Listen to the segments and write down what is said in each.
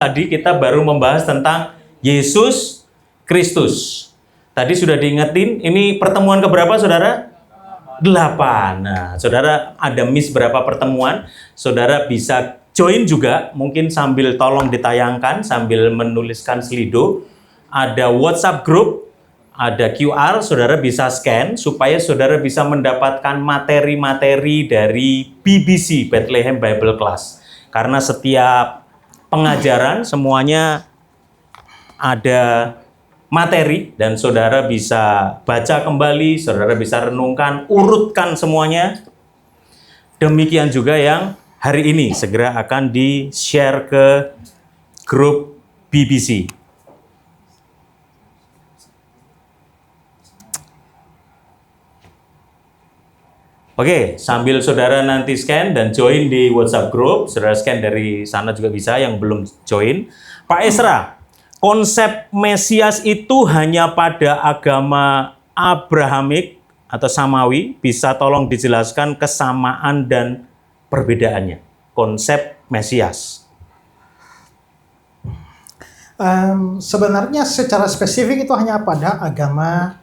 Tadi kita baru membahas tentang Yesus Kristus. Tadi sudah diingetin, ini pertemuan keberapa saudara? 8. Nah, saudara ada miss berapa pertemuan? Saudara bisa join juga, mungkin sambil tolong ditayangkan, sambil menuliskan slido. Ada WhatsApp group, ada QR, saudara bisa scan supaya saudara bisa mendapatkan materi-materi dari BBC, Bethlehem Bible Class. Karena setiap pengajaran semuanya ada materi dan saudara bisa baca kembali, saudara bisa renungkan, urutkan semuanya. Demikian juga yang hari ini segera akan di-share ke grup BBC. Oke, sambil saudara nanti scan dan join di WhatsApp group, saudara scan dari sana juga bisa yang belum join. Pak Esra, konsep Mesias itu hanya pada agama Abrahamik atau Samawi, bisa tolong dijelaskan kesamaan dan perbedaannya, konsep Mesias. Sebenarnya secara spesifik itu hanya pada agama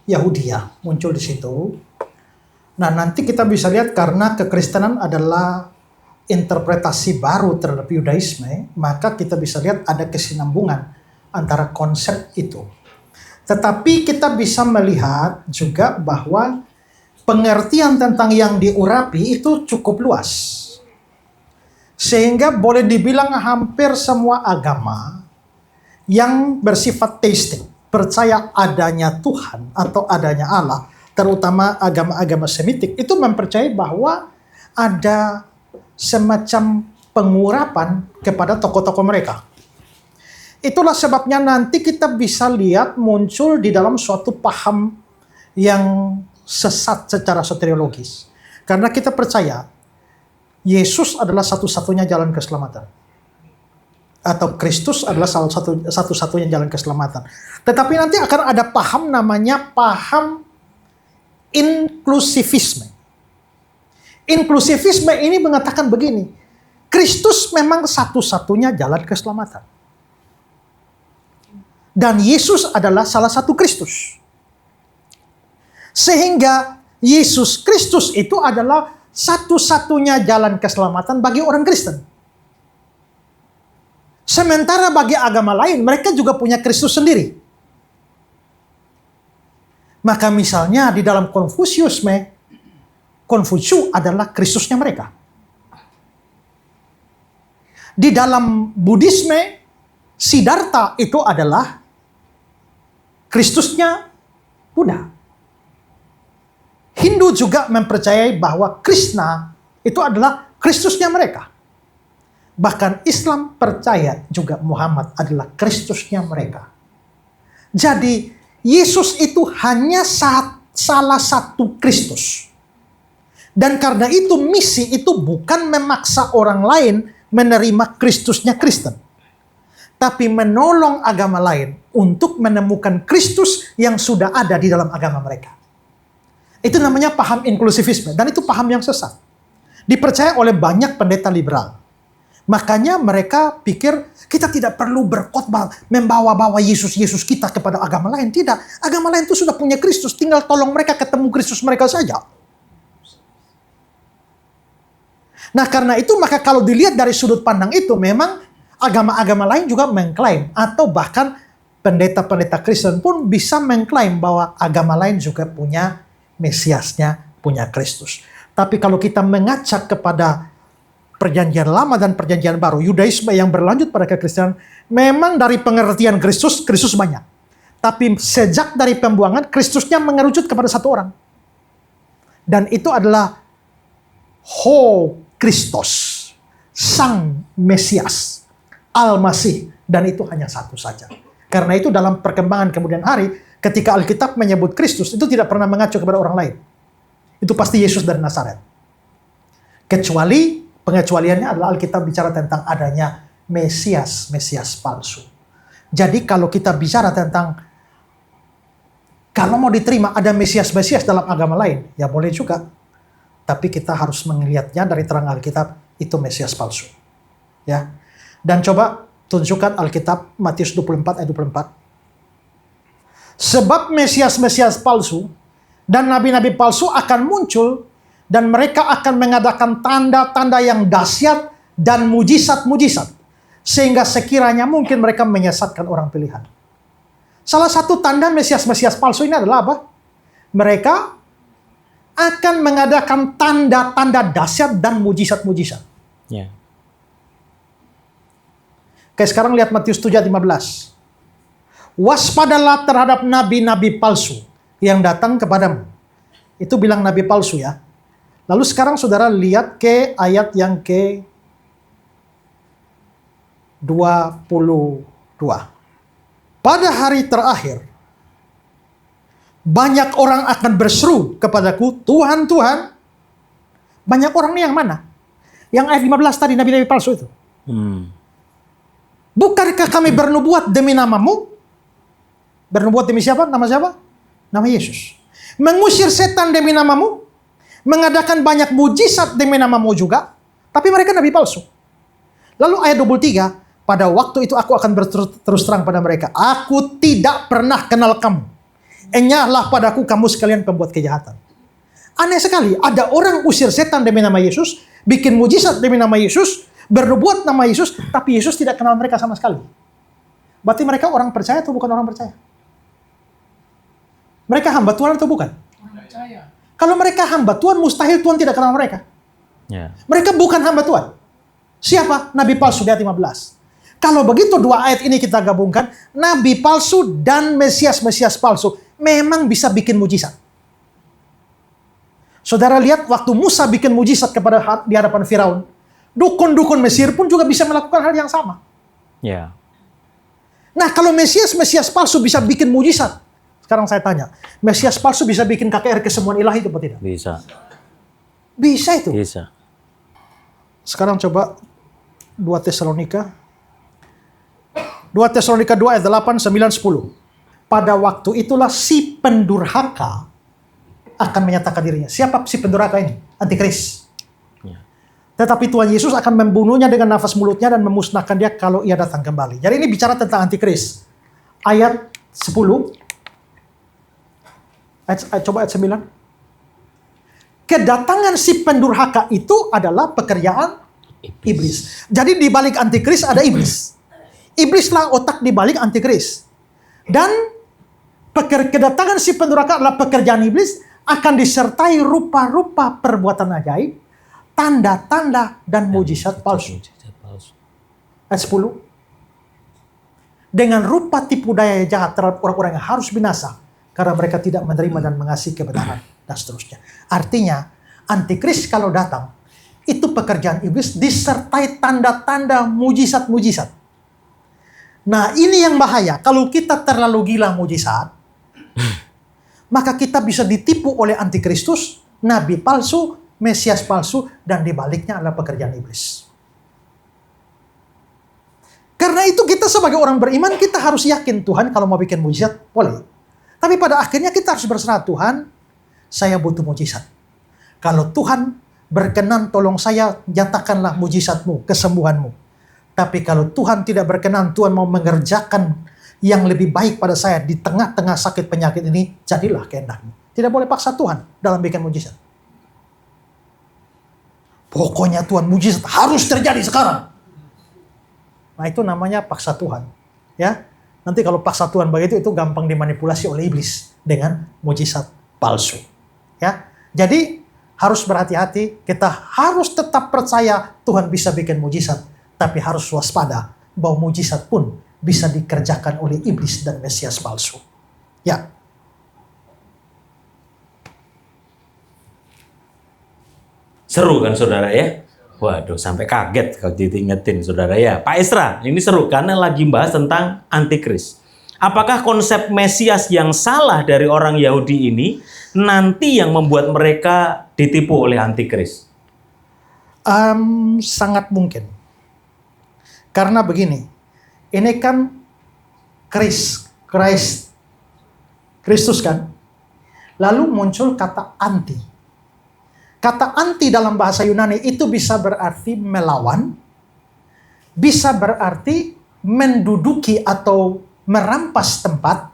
Yahudi ya, muncul di situ. Nah, nanti kita bisa lihat karena kekristenan adalah interpretasi baru terhadap Yudaisme, maka kita bisa lihat ada kesinambungan antara konsep itu. Tetapi kita bisa melihat juga bahwa pengertian tentang yang diurapi itu cukup luas. Sehingga boleh dibilang hampir semua agama yang bersifat teistik, percaya adanya Tuhan atau adanya Allah, terutama agama-agama Semitik, itu mempercayai bahwa ada semacam pengurapan kepada tokoh-tokoh mereka. Itulah sebabnya nanti kita bisa lihat muncul di dalam suatu paham yang sesat secara soteriologis. Karena kita percaya Yesus adalah satu-satunya jalan keselamatan. Atau Kristus adalah satu-satunya jalan keselamatan. Tetapi nanti akan ada paham namanya paham inklusivisme. Inklusivisme ini mengatakan begini, Kristus memang satu-satunya jalan keselamatan. Dan Yesus adalah salah satu Kristus. Sehingga Yesus Kristus itu adalah satu-satunya jalan keselamatan bagi orang Kristen. Sementara bagi agama lain, mereka juga punya Kristus sendiri. Maka misalnya di dalam Konfusiusme, Konfutsu adalah Kristusnya mereka. Di dalam Buddhisme, Siddhartha itu adalah Kristusnya Buddha. Hindu juga mempercayai bahwa Krishna itu adalah Kristusnya mereka. Bahkan Islam percaya juga Muhammad adalah Kristusnya mereka. Jadi Yesus itu hanya salah satu Kristus. Dan karena itu misi itu bukan memaksa orang lain menerima Kristusnya Kristen. Tapi menolong agama lain untuk menemukan Kristus yang sudah ada di dalam agama mereka. Itu namanya paham inklusivisme. Dan itu paham yang sesat. Dipercaya oleh banyak pendeta liberal. Makanya mereka pikir kita tidak perlu berkhotbah membawa-bawa Yesus kita kepada agama lain. Tidak, agama lain itu sudah punya Kristus. Tinggal tolong mereka ketemu Kristus mereka saja. Nah karena itu maka kalau dilihat dari sudut pandang itu memang agama-agama lain juga mengklaim. Atau bahkan pendeta-pendeta Kristen pun bisa mengklaim bahwa agama lain juga punya Mesiasnya, punya Kristus. Tapi kalau kita mengacak kepada Perjanjian Lama dan Perjanjian Baru, Yudaisme yang berlanjut pada kekristenan, memang dari pengertian Kristus, Kristus banyak. Tapi sejak dari pembuangan, Kristusnya mengerucut kepada satu orang. Dan itu adalah Ho Kristos, Sang Mesias, Al-Masih. Dan itu hanya satu saja. Karena itu dalam perkembangan kemudian hari, ketika Alkitab menyebut Kristus, itu tidak pernah mengacu kepada orang lain. Itu pasti Yesus dari Nazaret. Kecuali pengecualiannya adalah Alkitab bicara tentang adanya Mesias palsu. Jadi kalau kita bicara tentang kalau mau diterima ada Mesias dalam agama lain, ya boleh juga. Tapi kita harus melihatnya dari terang Alkitab, itu Mesias palsu. Ya. Dan coba tunjukkan Alkitab Matius 24 ayat 24. Sebab Mesias-Mesias palsu dan nabi-nabi palsu akan muncul dan mereka akan mengadakan tanda-tanda yang dahsyat dan mujizat-mujizat sehingga sekiranya mungkin mereka menyesatkan orang pilihan. Salah satu tanda Mesias-Mesias palsu ini adalah apa? Mereka akan mengadakan tanda-tanda dahsyat dan mujizat-mujizat. Ya. Oke, sekarang lihat Matius 7 ayat 15. Waspadalah terhadap nabi-nabi palsu yang datang kepadamu. Itu bilang nabi palsu ya. Lalu sekarang saudara lihat ke ayat yang ke 22. Pada hari terakhir, banyak orang akan berseru kepadaku, Tuhan, Tuhan. Banyak orang ini yang mana? Yang ayat 15 tadi, nabi-nabi palsu itu. Bukankah kami bernubuat demi namamu? Bernubuat demi siapa? Nama siapa? Nama Yesus. Mengusir setan demi namamu. Mengadakan banyak mujizat demi namamu juga. Tapi mereka nabi palsu. Lalu ayat 23. Pada waktu itu aku akan berterus terang pada mereka. Aku tidak pernah kenal kamu. Enyahlah padaku kamu sekalian pembuat kejahatan. Aneh sekali. Ada orang usir setan demi nama Yesus. Bikin mujizat demi nama Yesus. Bernubuat nama Yesus. Tapi Yesus tidak kenal mereka sama sekali. Berarti mereka orang percaya atau bukan orang percaya? Mereka hamba Tuhan atau bukan? Percaya. Kalau mereka hamba Tuhan, mustahil Tuhan tidak kenal mereka. Ya. Mereka bukan hamba Tuhan. Siapa? Nabi palsu di ayat 15. Kalau begitu dua ayat ini kita gabungkan, nabi palsu dan Mesias-Mesias palsu memang bisa bikin mujizat. Saudara lihat waktu Musa bikin mujizat di hadapan Firaun, dukun-dukun Mesir pun juga bisa melakukan hal yang sama. Ya. Nah, kalau Mesias-Mesias palsu bisa bikin mujizat, sekarang saya tanya, Mesias palsu bisa bikin KKR kesemuan ilahi itu atau tidak? Bisa. Bisa itu. Bisa. Sekarang coba 2 Tesalonika 2 ayat 8, 9, 10. Pada waktu itulah si pendurhaka akan menyatakan dirinya. Siapa si pendurhaka ini? Antikris. Ya. Tetapi Tuhan Yesus akan membunuhnya dengan nafas mulutnya dan memusnahkan dia kalau ia datang kembali. Jadi ini bicara tentang antikris. Ayat 10. Coba ayat 9. Kedatangan si pendurhaka itu adalah pekerjaan iblis. Jadi di balik antikris ada iblis. Iblislah otak di balik antikris. Dan kedatangan si pendurhaka adalah pekerjaan iblis, akan disertai rupa-rupa perbuatan ajaib, tanda-tanda dan mujizat palsu. Ayat 10. Dengan rupa tipu daya jahat terhadap orang-orang yang harus binasa, karena mereka tidak menerima dan mengasihi kebenaran, dan seterusnya. Artinya, antikris kalau datang, itu pekerjaan iblis disertai tanda-tanda mujizat-mujizat. Nah, ini yang bahaya. Kalau kita terlalu gila mujizat, maka kita bisa ditipu oleh antikristus, nabi palsu, Mesias palsu, dan dibaliknya adalah pekerjaan iblis. Karena itu kita sebagai orang beriman, kita harus yakin Tuhan kalau mau bikin mujizat, boleh. Tapi pada akhirnya kita harus berserah, Tuhan, saya butuh mujizat. Kalau Tuhan berkenan, tolong saya nyatakanlah mujizat-Mu, kesembuhan-Mu. Tapi kalau Tuhan tidak berkenan, Tuhan mau mengerjakan yang lebih baik pada saya di tengah-tengah sakit penyakit ini, jadilah kehendak-Mu. Tidak boleh paksa Tuhan dalam bikin mujizat. Pokoknya Tuhan, mujizat harus terjadi sekarang. Nah, itu namanya paksa Tuhan. Ya. Nanti kalau paksa Tuhan begitu, itu gampang dimanipulasi oleh iblis dengan mujizat palsu. Ya. Jadi harus berhati-hati, kita harus tetap percaya Tuhan bisa bikin mujizat, tapi harus waspada bahwa mujizat pun bisa dikerjakan oleh iblis dan Mesias palsu. Ya. Seru kan saudara ya? Waduh, sampai kaget kalau diingetin saudara ya. Pak Esra, ini seru karena lagi bahas tentang antikris. Apakah konsep Mesias yang salah dari orang Yahudi ini nanti yang membuat mereka ditipu oleh antikris? Sangat mungkin. Karena begini, ini kan Kristus kan. Lalu muncul kata anti. Kata anti dalam bahasa Yunani itu bisa berarti melawan, bisa berarti menduduki atau merampas tempat,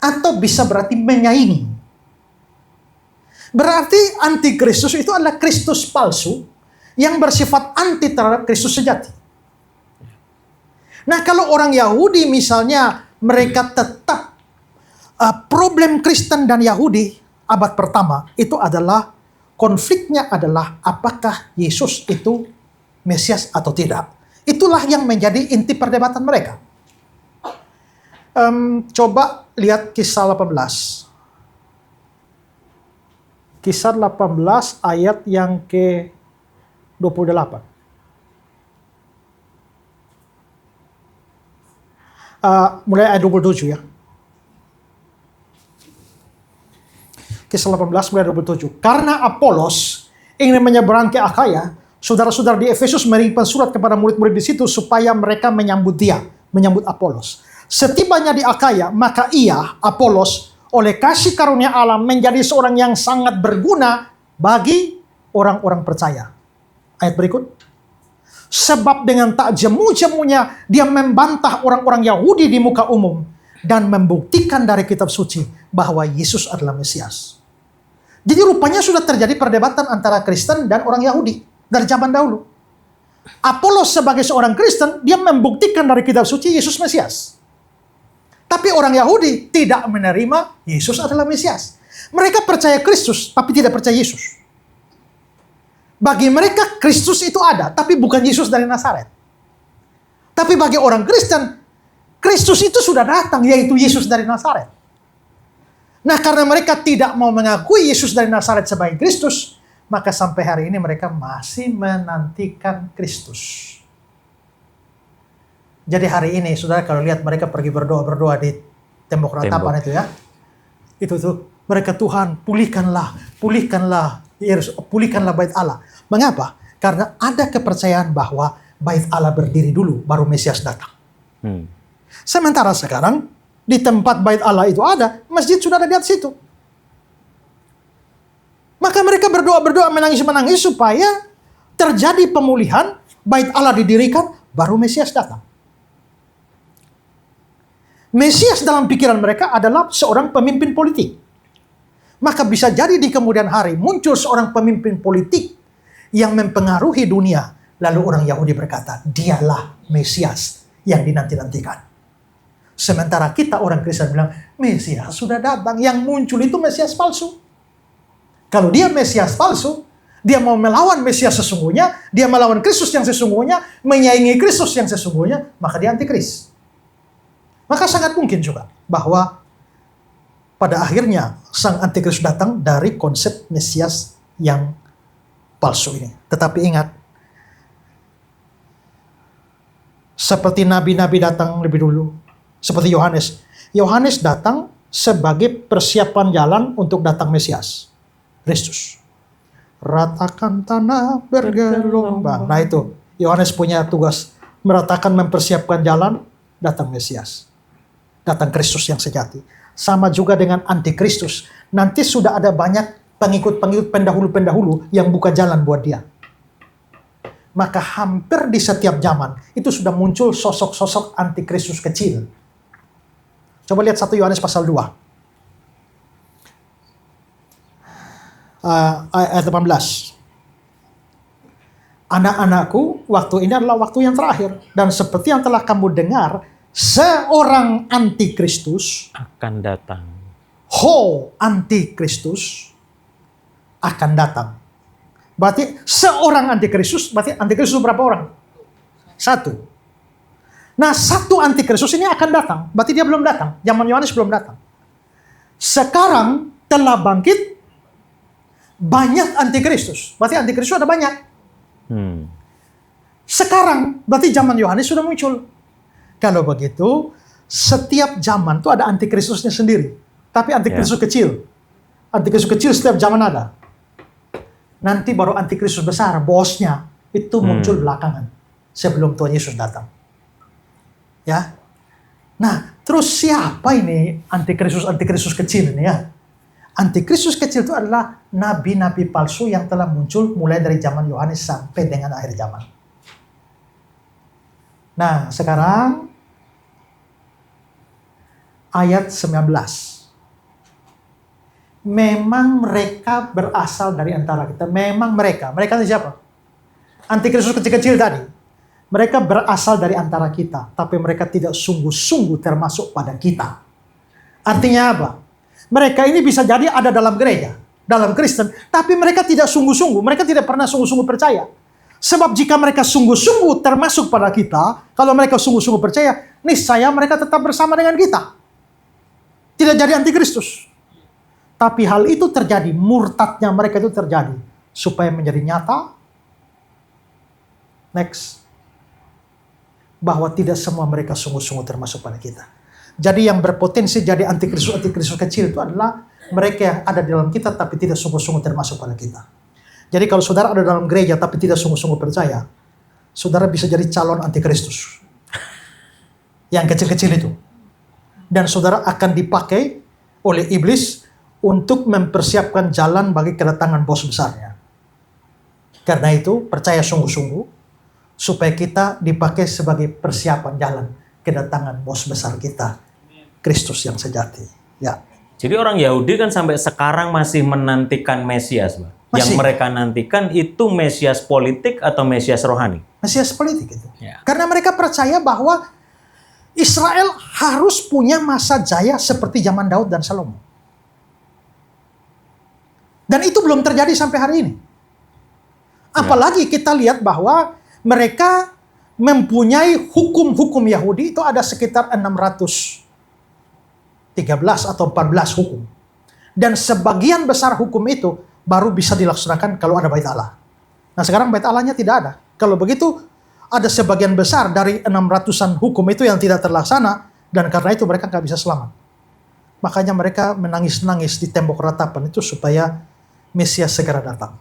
atau bisa berarti menyaingi. Berarti antikristus itu adalah Kristus palsu yang bersifat anti terhadap Kristus sejati. Nah, kalau orang Yahudi misalnya mereka tetap problem Kristen dan Yahudi abad pertama itu adalah konfliknya adalah apakah Yesus itu Mesias atau tidak. Itulah yang menjadi inti perdebatan mereka. Coba lihat Kisah 18. Kisah 18 ayat yang ke-28. Mulai ayat 27 ya. Kisah 18 mulai 27. Karena Apolos ingin menyeberang ke Akhaya, saudara-saudara di Efesus mengirimkan surat kepada murid-murid di situ supaya mereka menyambut Apolos. Setibanya di Akhaya, maka ia, Apolos, oleh kasih karunia Allah menjadi seorang yang sangat berguna bagi orang-orang percaya. Ayat berikut. Sebab dengan tak jemu-jemunya dia membantah orang-orang Yahudi di muka umum dan membuktikan dari kitab suci bahwa Yesus adalah Mesias. Jadi rupanya sudah terjadi perdebatan antara Kristen dan orang Yahudi dari zaman dahulu. Apolos sebagai seorang Kristen, dia membuktikan dari kitab suci Yesus Mesias. Tapi orang Yahudi tidak menerima Yesus adalah Mesias. Mereka percaya Kristus, tapi tidak percaya Yesus. Bagi mereka Kristus itu ada, tapi bukan Yesus dari Nazaret. Tapi bagi orang Kristen, Kristus itu sudah datang, yaitu Yesus dari Nazaret. Nah, karena mereka tidak mau mengakui Yesus dari Nazaret sebagai Kristus, maka sampai hari ini mereka masih menantikan Kristus. Jadi hari ini, saudara, kalau lihat mereka pergi berdoa di tembok ratapan itu ya. Itu tuh, mereka Tuhan, pulihkanlah bait Allah. Mengapa? Karena ada kepercayaan bahwa bait Allah berdiri dulu, baru Mesias datang. Sementara sekarang, di tempat bait Allah itu ada, masjid sudah ada di atas situ. Maka mereka berdoa, menangis supaya terjadi pemulihan, bait Allah didirikan, baru Mesias datang. Mesias dalam pikiran mereka adalah seorang pemimpin politik. Maka bisa jadi di kemudian hari muncul seorang pemimpin politik yang mempengaruhi dunia. Lalu orang Yahudi berkata, dialah Mesias yang dinanti-nantikan. Sementara kita orang Kristen bilang, Mesias sudah datang, yang muncul itu Mesias palsu. Kalau dia Mesias palsu, dia mau melawan Mesias sesungguhnya, dia melawan Kristus yang sesungguhnya, menyaingi Kristus yang sesungguhnya, maka dia antikris. Maka sangat mungkin juga bahwa pada akhirnya sang antikris datang dari konsep Mesias yang palsu ini. Tetapi ingat, seperti nabi-nabi datang lebih dulu, seperti Yohanes. Yohanes datang sebagai persiapan jalan untuk datang Mesias, Kristus. Ratakan tanah bergelombang. Nah itu, Yohanes punya tugas meratakan, mempersiapkan jalan, datang Mesias. Datang Kristus yang sejati. Sama juga dengan antikristus. Nanti sudah ada banyak pengikut-pengikut pendahulu-pendahulu yang buka jalan buat dia. Maka hampir di setiap zaman itu sudah muncul sosok-sosok antikristus kecil. Coba lihat 1 Yohanes pasal 2. Ayat 18. Anak-anakku, waktu ini adalah waktu yang terakhir. Dan seperti yang telah kamu dengar, seorang antikristus akan datang. Antikristus akan datang. Berarti seorang antikristus, berarti antikristus berapa orang? 1. Nah, 1 antikristus ini akan datang. Berarti dia belum datang. Zaman Yohanes belum datang. Sekarang telah bangkit banyak antikristus. Berarti antikristus ada banyak. Sekarang berarti zaman Yohanes sudah muncul. Kalau begitu, setiap zaman itu ada antikristusnya sendiri. Tapi antikristus kecil. Antikristus kecil setiap zaman ada. Nanti baru antikristus besar, bosnya, itu muncul belakangan. Sebelum Tuhan Yesus datang. Ya. Nah, terus siapa ini antikristus kecil ini ya? Antikristus kecil itu adalah nabi-nabi palsu yang telah muncul mulai dari zaman Yohanes sampai dengan akhir zaman. Nah, sekarang ayat 19. Memang mereka berasal dari antara kita. Memang mereka itu siapa? Antikristus kecil-kecil tadi. Mereka berasal dari antara kita, tapi mereka tidak sungguh-sungguh termasuk pada kita. Artinya apa? Mereka ini bisa jadi ada dalam gereja, dalam Kristen, tapi mereka tidak sungguh-sungguh, mereka tidak pernah sungguh-sungguh percaya. Sebab jika mereka sungguh-sungguh termasuk pada kita, kalau mereka sungguh-sungguh percaya, niscaya mereka tetap bersama dengan kita. Tidak jadi antikristus. Tapi hal itu terjadi, murtadnya mereka itu terjadi, supaya menjadi nyata. Next. Bahwa tidak semua mereka sungguh-sungguh termasuk pada kita. Jadi yang berpotensi jadi antikristus kecil itu adalah mereka yang ada di dalam kita tapi tidak sungguh-sungguh termasuk pada kita. Jadi kalau saudara ada dalam gereja tapi tidak sungguh-sungguh percaya, saudara bisa jadi calon antikristus. Yang kecil-kecil itu. Dan saudara akan dipakai oleh iblis untuk mempersiapkan jalan bagi kedatangan bos besarnya. Karena itu percaya sungguh-sungguh supaya kita dipakai sebagai persiapan jalan kedatangan bos besar kita, Kristus yang sejati. Ya. Jadi orang Yahudi kan sampai sekarang masih menantikan Mesias, Pak. Yang mereka nantikan itu Mesias politik atau Mesias rohani? Mesias politik itu. Ya. Karena mereka percaya bahwa Israel harus punya masa jaya seperti zaman Daud dan Salomo. Dan itu belum terjadi sampai hari ini. Apalagi kita lihat bahwa mereka mempunyai hukum-hukum Yahudi itu ada sekitar 613 atau 14 hukum. Dan sebagian besar hukum itu baru bisa dilaksanakan kalau ada bait Allah. Nah sekarang bait Allahnya tidak ada. Kalau begitu ada sebagian besar dari 600-an hukum itu yang tidak terlaksana dan karena itu mereka nggak bisa selamat. Makanya mereka menangis-nangis di tembok ratapan itu supaya Mesias segera datang.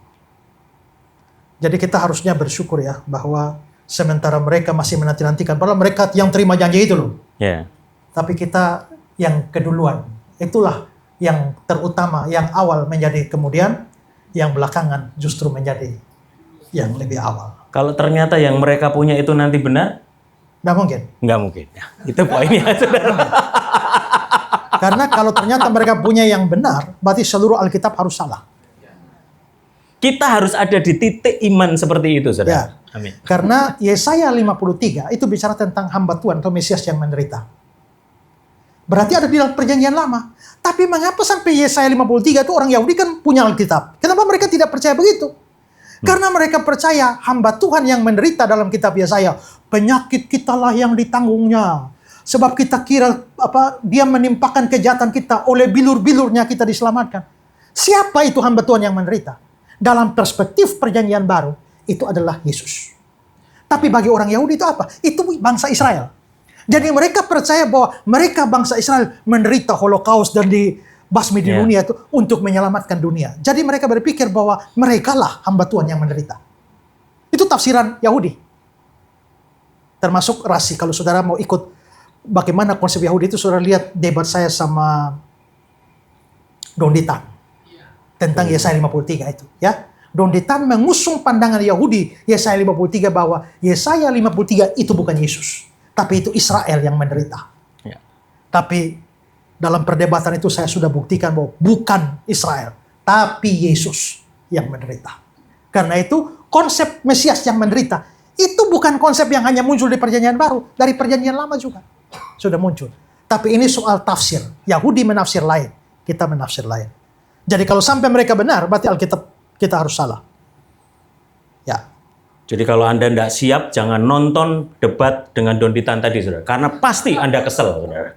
Jadi kita harusnya bersyukur ya bahwa sementara mereka masih menanti-nantikan, padahal mereka yang terima janji itu loh. Yeah. Tapi kita yang keduluan, itulah yang terutama, yang awal menjadi kemudian, yang belakangan justru menjadi yang lebih awal. Kalau ternyata yang mereka punya itu nanti benar? Nggak mungkin. Nggak mungkin. Itu poinnya, saudara. Karena kalau ternyata mereka punya yang benar, berarti seluruh Alkitab harus salah. Kita harus ada di titik iman seperti itu, saudara. Ya. Amin. Karena Yesaya 53 itu bicara tentang hamba Tuhan atau Mesias yang menderita. Berarti ada di dalam perjanjian lama. Tapi mengapa sampai Yesaya 53 itu orang Yahudi kan punya Alkitab? Kenapa mereka tidak percaya begitu? Karena mereka percaya hamba Tuhan yang menderita dalam kitab Yesaya. Penyakit kitalah yang ditanggungnya. Sebab kita kira dia menimpakan kejahatan kita. Oleh bilur-bilurnya kita diselamatkan. Siapa itu hamba Tuhan yang menderita? Dalam perspektif perjanjian baru, itu adalah Yesus. Tapi bagi orang Yahudi itu apa? Itu bangsa Israel. Jadi mereka percaya bahwa mereka bangsa Israel menderita Holocaust dan dibasmi di dunia itu untuk menyelamatkan dunia. Jadi mereka berpikir bahwa merekalah hamba Tuhan yang menderita. Itu tafsiran Yahudi. Termasuk rasi. Kalau saudara mau ikut bagaimana konsep Yahudi itu, saudara lihat debat saya sama Don Ditan tentang Yesaya 53 itu, ya. Don Ditan mengusung pandangan Yahudi Yesaya 53 bahwa Yesaya 53 itu bukan Yesus, tapi itu Israel yang menderita. Ya. Tapi dalam perdebatan itu saya sudah buktikan bahwa bukan Israel, tapi Yesus yang menderita. Karena itu konsep Mesias yang menderita itu bukan konsep yang hanya muncul di perjanjian baru, dari perjanjian lama juga sudah muncul. Tapi ini soal tafsir. Yahudi menafsir lain, kita menafsir lain. Jadi kalau sampai mereka benar, berarti Alkitab kita harus salah. Ya. Jadi kalau Anda tidak siap, jangan nonton debat dengan Don Ditan tadi, saudara. Karena pasti Anda kesel, saudara.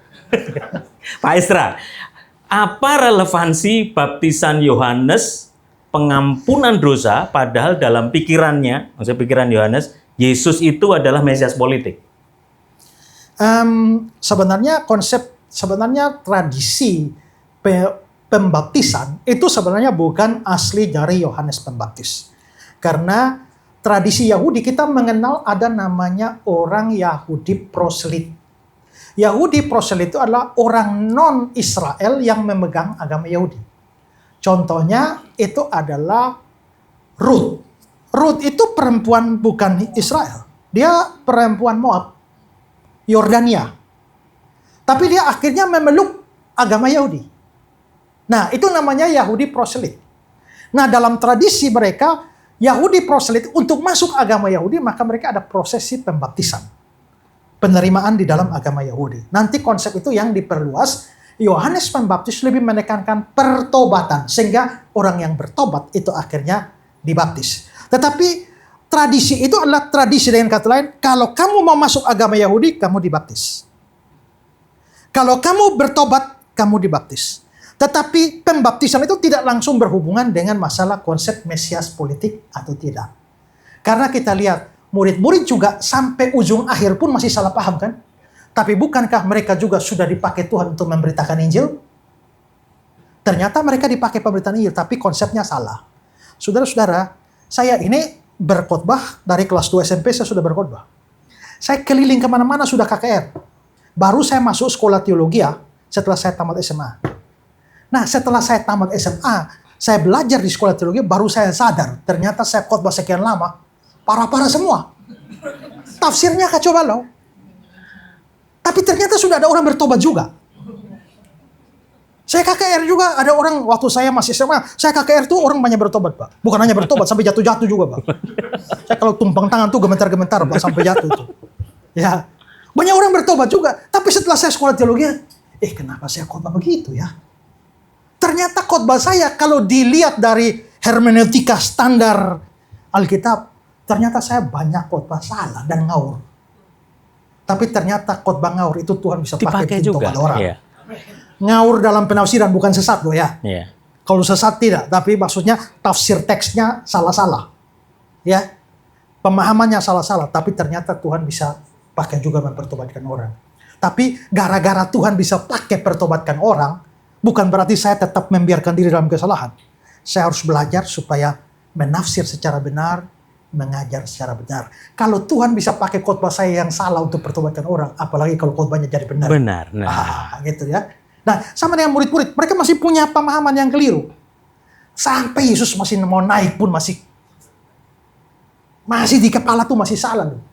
Pak Esra, apa relevansi baptisan Yohanes pengampunan dosa, padahal dalam pikirannya, maksudnya pikiran Yohanes, Yesus itu adalah Mesias politik? Sebenarnya tradisi pembaptisan itu sebenarnya bukan asli dari Yohanes Pembaptis. Karena tradisi Yahudi kita mengenal ada namanya orang Yahudi proselit. Yahudi proselit itu adalah orang non-Israel yang memegang agama Yahudi. Contohnya itu adalah Ruth. Ruth itu perempuan bukan Israel. Dia perempuan Moab. Yordania. Tapi dia akhirnya memeluk agama Yahudi. Nah, itu namanya Yahudi proselit. Nah, dalam tradisi mereka, Yahudi proselit untuk masuk agama Yahudi, maka mereka ada prosesi pembaptisan. Penerimaan di dalam agama Yahudi. Nanti konsep itu yang diperluas, Yohanes Pembaptis lebih menekankan pertobatan. Sehingga orang yang bertobat itu akhirnya dibaptis. Tetapi tradisi itu adalah tradisi, dengan kata lain, kalau kamu mau masuk agama Yahudi, kamu dibaptis. Kalau kamu bertobat, kamu dibaptis. Tetapi pembaptisan itu tidak langsung berhubungan dengan masalah konsep Mesias politik atau tidak. Karena kita lihat, murid-murid juga sampai ujung akhir pun masih salah paham kan? Tapi bukankah mereka juga sudah dipakai Tuhan untuk memberitakan Injil? Ternyata mereka dipakai pemberitaan Injil, tapi konsepnya salah. Saudara-saudara, saya ini berkhotbah dari kelas 2 SMP, saya sudah berkhotbah. Saya keliling kemana-mana sudah KKR. Baru saya masuk sekolah teologi setelah saya tamat SMA. Nah, setelah saya tamat SMA, saya belajar di sekolah teologi, baru saya sadar. Ternyata saya khotbah sekian lama, parah-parah semua. Tafsirnya kacau balau. Tapi ternyata sudah ada orang bertobat juga. Saya KKR juga, ada orang waktu saya masih SMA, saya KKR tuh orang banyak bertobat, Pak. Bukan hanya bertobat, sampai jatuh-jatuh juga, Pak. Saya kalau tumpang tangan tuh gemetar-gemetar, Pak, sampai jatuh tuh. Ya, banyak orang bertobat juga. Tapi setelah saya sekolah teologi, kenapa saya khotbah begitu ya? Ternyata khotbah saya kalau dilihat dari hermeneutika standar Alkitab, ternyata saya banyak khotbah salah dan ngawur. Tapi ternyata khotbah ngawur itu Tuhan bisa pakai untuk orang. Iya. Ngawur dalam penafsiran, bukan sesat loh ya. Yeah. Kalau sesat tidak, tapi maksudnya tafsir teksnya salah-salah. Ya. Pemahamannya salah-salah, tapi ternyata Tuhan bisa pakai juga mempertobatkan orang. Tapi gara-gara Tuhan bisa pakai pertobatkan orang, bukan berarti saya tetap membiarkan diri dalam kesalahan. Saya harus belajar supaya menafsir secara benar, mengajar secara benar. Kalau Tuhan bisa pakai khotbah saya yang salah untuk pertobatkan orang, apalagi kalau khotbahnya jadi benar. Benar. Gitu ya. Nah, sama dengan murid-murid, mereka masih punya pemahaman yang keliru. Sampai Yesus masih mau naik pun masih di kepala tuh masih salah loh.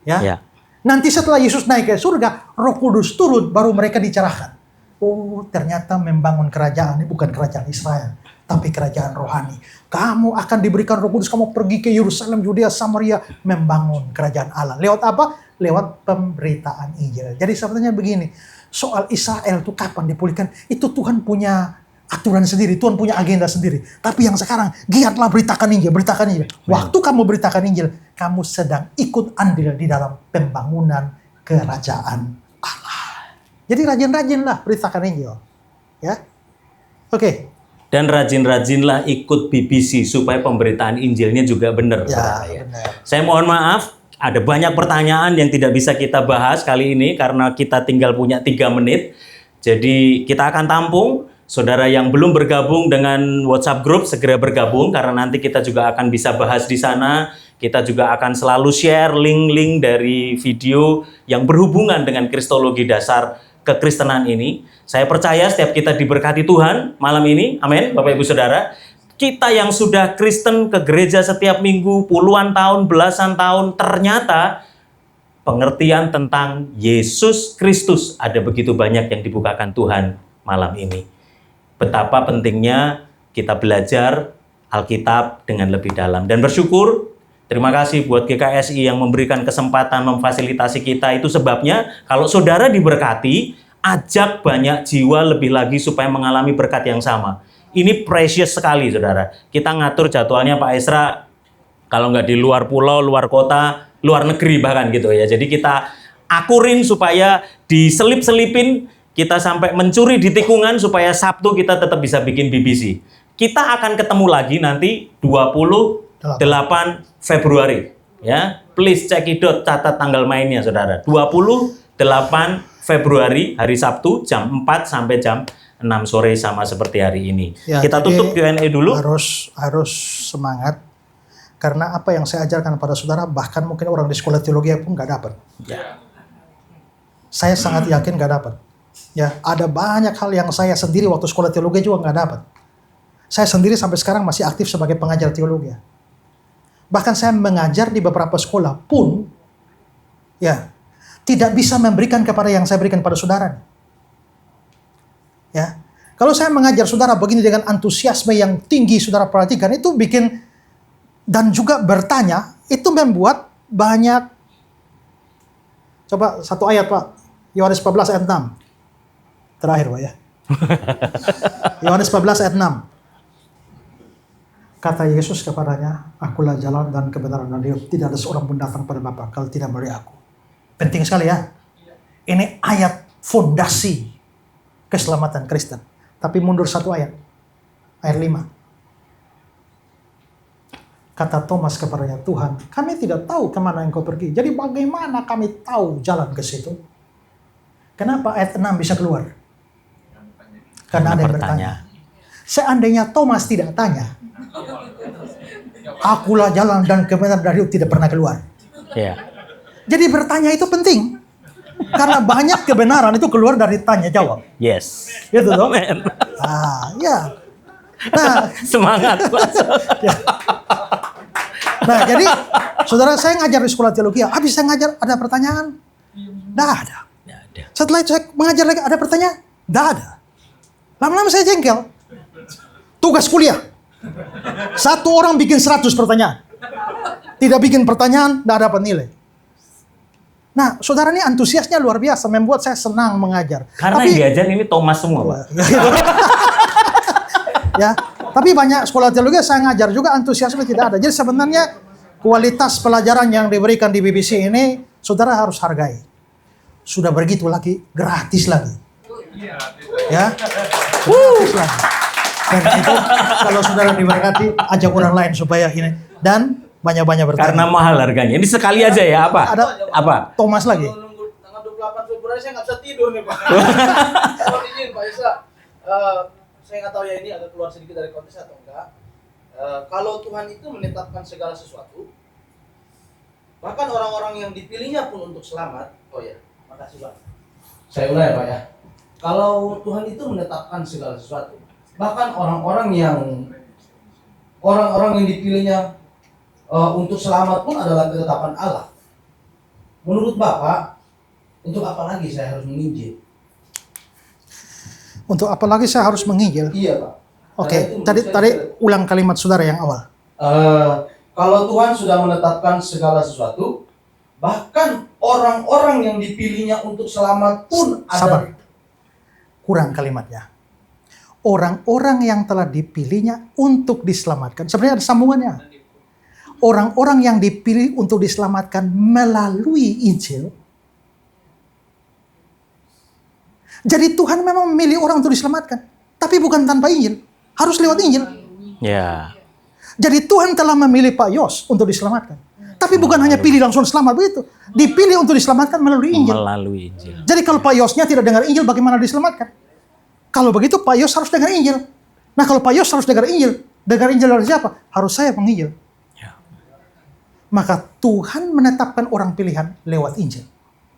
Ya. Nanti setelah Yesus naik ke surga, Roh Kudus turun, baru mereka dicerahkan. Oh, ternyata membangun kerajaan ini bukan kerajaan Israel, tapi kerajaan rohani. Kamu akan diberikan Roh Kudus, kamu pergi ke Yerusalem, Yudea, Samaria, membangun kerajaan Allah. Lewat apa? Lewat pemberitaan Injil. Jadi sebenarnya begini, soal Israel itu kapan dipulihkan, itu Tuhan punya aturan sendiri, Tuhan punya agenda sendiri. Tapi yang sekarang, giatlah beritakan Injil, beritakan Injil. Waktu kamu beritakan Injil, kamu sedang ikut andil di dalam pembangunan kerajaan Allah. Jadi rajin-rajinlah beritakan Injil. Ya, oke. Dan rajin-rajinlah ikut BBC supaya pemberitaan Injilnya juga benar. Ya, benar. Saya mohon maaf, ada banyak pertanyaan yang tidak bisa kita bahas kali ini karena kita tinggal punya 3 menit. Jadi kita akan tampung. Saudara yang belum bergabung dengan WhatsApp Group, segera bergabung karena nanti kita juga akan bisa bahas di sana. Kita juga akan selalu share link-link dari video yang berhubungan dengan kristologi dasar kekristenan ini. Saya percaya setiap kita diberkati Tuhan malam ini. Amin, Bapak Ibu Saudara. Kita yang sudah Kristen ke gereja setiap minggu, puluhan tahun, belasan tahun, ternyata pengertian tentang Yesus Kristus ada begitu banyak yang dibukakan Tuhan malam ini. Betapa pentingnya kita belajar Alkitab dengan lebih dalam. Dan bersyukur, terima kasih buat GKSI yang memberikan kesempatan memfasilitasi kita. Itu sebabnya kalau saudara diberkati, ajak banyak jiwa lebih lagi supaya mengalami berkat yang sama. Ini precious sekali, saudara. Kita ngatur jadwalnya Pak Esra, kalau nggak di luar pulau, luar kota, luar negeri bahkan gitu ya. Jadi kita akurin supaya diselip-selipin, kita sampai mencuri di tikungan supaya Sabtu kita tetap bisa bikin BBC. Kita akan ketemu lagi nanti 28 Februari. Ya, please cekidot, catat tanggal mainnya, saudara. 28 Februari, hari Sabtu, jam 4 sampai jam 6 sore sama seperti hari ini. Ya, kita tutup Q&A dulu. Harus semangat. Karena apa yang saya ajarkan pada saudara, bahkan mungkin orang di sekolah teologi pun nggak dapat. Ya. Saya sangat yakin nggak dapat. Ya, ada banyak hal yang saya sendiri waktu sekolah teologi juga nggak dapat. Saya sendiri sampai sekarang masih aktif sebagai pengajar teologi. Bahkan saya mengajar di beberapa sekolah pun, ya. tidak bisa memberikan kepada yang saya berikan pada saudara. Ya, kalau saya mengajar saudara begini dengan antusiasme yang tinggi, saudara perhatikan, itu bikin, dan juga bertanya, itu membuat banyak. Coba satu ayat Pak, Yohanes 14 ayat 6. Terakhir Pak ya. Yohanes 14 ayat 6. Kata Yesus kepadanya, akulah jalan dan kebenaran dan hidup. Tidak ada seorang pun datang pada Bapa kalau tidak melalui aku. Penting sekali ya. Ini ayat fondasi keselamatan Kristen. Tapi mundur satu ayat. Ayat 5. Kata Thomas kepadanya, Tuhan, kami tidak tahu kemana engkau pergi. Jadi bagaimana kami tahu jalan ke situ? Kenapa ayat 6 bisa keluar? Karena ada yang bertanya. Seandainya Thomas tidak tanya, akulah jalan dan kebenaran dan hidup, tidak pernah keluar. Ya. Jadi bertanya itu penting. Karena banyak kebenaran itu keluar dari tanya jawab. Yes. Gitu toh? Amen. Ya. Nah, Semangat. ya. Nah, jadi saudara, saya ngajar di sekolah teologi. Habis saya ngajar ada pertanyaan? Nggak ada. Setelah itu saya mengajar lagi, ada pertanyaan? Nggak ada. Lama-lama saya jengkel. Tugas kuliah. Satu orang bikin 100 pertanyaan. Tidak bikin pertanyaan, nggak dapat nilai. Nah, saudara ini antusiasnya luar biasa, membuat saya senang mengajar. Karena yang diajar ini Thomas semua, Pak. Ya, tapi banyak sekolah teologi saya ngajar juga antusiasme tidak ada. Jadi sebenarnya kualitas pelajaran yang diberikan di BBC ini, saudara harus hargai. Sudah begitu lagi, gratis lagi. Ya, gratis lagi. Dan itu kalau saudara diberkati, ajak orang lain supaya ini. Dan banyak-banyak bertanya. Karena mahal harganya. Ini sekali aja ya, apa? Apa? Thomas lagi. Nunggu tanggal 28 Februari saya nggak bisa tidur nih Pak. Kalau izin Pak Isa, saya nggak tahu ya ini agak keluar sedikit dari konteks atau enggak. Kalau Tuhan itu menetapkan segala sesuatu, bahkan orang-orang yang dipilihnya pun untuk selamat. Oh ya, makasih Pak. Saya ulang ya Pak ya. Kalau Tuhan itu menetapkan segala sesuatu, bahkan orang-orang yang dipilihnya untuk selamat pun adalah ketetapan Allah. Menurut Bapak, untuk apa lagi saya harus menginjil? Untuk apa lagi saya harus menginjil? Iya Pak. Oke, tadi ulang kalimat saudara yang awal. Kalau Tuhan sudah menetapkan segala sesuatu, bahkan orang-orang yang dipilihnya untuk selamat pun Sabar. Kurang kalimatnya. Orang-orang yang telah dipilihnya untuk diselamatkan. Sebenarnya ada sambungannya. Orang-orang yang dipilih untuk diselamatkan melalui Injil. Jadi Tuhan memang memilih orang untuk diselamatkan. Tapi bukan tanpa Injil. Harus lewat Injil. Ya. Jadi Tuhan telah memilih Pak Yos untuk diselamatkan. Tapi bukan hanya pilih langsung selamat begitu. Dipilih untuk diselamatkan melalui Injil. Melalui Injil. Jadi kalau Pak Yosnya tidak dengar Injil, bagaimana diselamatkan? Kalau begitu Pak Yos harus dengar Injil. Nah kalau Pak Yos harus dengar Injil dari siapa? Harus saya menginjil. Ya. Maka Tuhan menetapkan orang pilihan lewat Injil.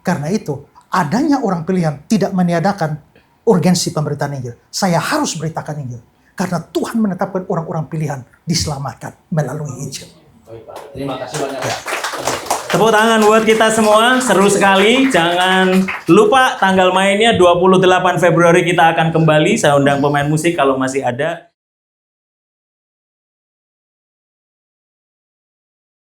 Karena itu, adanya orang pilihan tidak meniadakan urgensi pemberitaan Injil. Saya harus beritakan Injil. Karena Tuhan menetapkan orang-orang pilihan diselamatkan melalui Injil. Baik, Pak. Terima kasih banyak Pak. Tepuk tangan buat kita semua, seru sekali. Jangan lupa tanggal mainnya 28 Februari kita akan kembali. Saya undang pemain musik kalau masih ada.